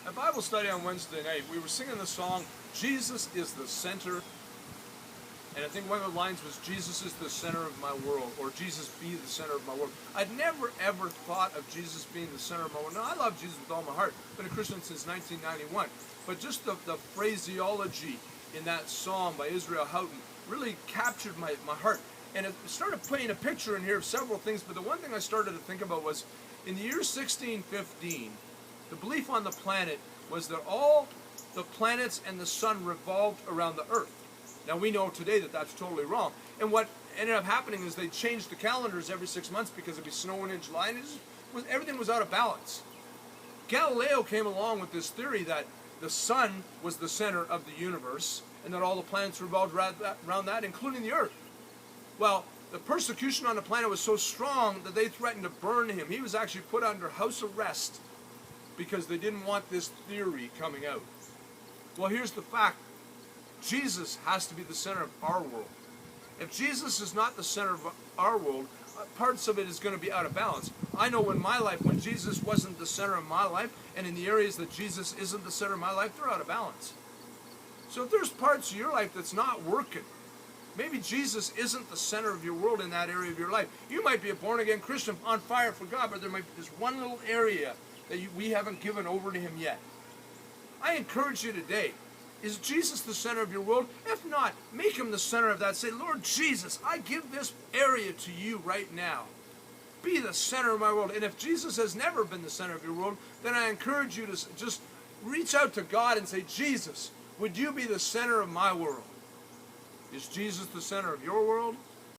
At Bible study on Wednesday night, we were singing the song, Jesus is the center. And I think one of the lines was, Jesus is the center of my world, or Jesus be the center of my world. I'd never ever thought of Jesus being the center of my world. Now, I love Jesus with all my heart. I've been a Christian since 1991. But just the phraseology in that song by Israel Houghton really captured my heart. And it started painting a picture in here of several things, but the one thing I started to think about was, in the year 1615, the belief on the planet was that all the planets and the sun revolved around the Earth. Now we know today that that's totally wrong. And what ended up happening is they changed the calendars every 6 months because it'd be snowing in July, and everything was out of balance. Galileo came along with this theory that the sun was the center of the universe and that all the planets revolved around that, including the Earth. Well, the persecution on the planet was so strong that they threatened to burn him. He was actually put under house arrest because they didn't want this theory coming out. Well, here's the fact. Jesus has to be the center of our world. If Jesus is not the center of our world, parts of it is going to be out of balance. I know in my life, when Jesus wasn't the center of my life, and in the areas that Jesus isn't the center of my life, they're out of balance. So if there's parts of your life that's not working, maybe Jesus isn't the center of your world in that area of your life. You might be a born-again Christian on fire for God, but there might be this one little area that we haven't given over to Him yet. I encourage you today, is Jesus the center of your world? If not, make Him the center of that. Say, Lord Jesus, I give this area to you right now. Be the center of my world. And if Jesus has never been the center of your world, then I encourage you to just reach out to God and say, Jesus, would you be the center of my world? Is Jesus the center of your world?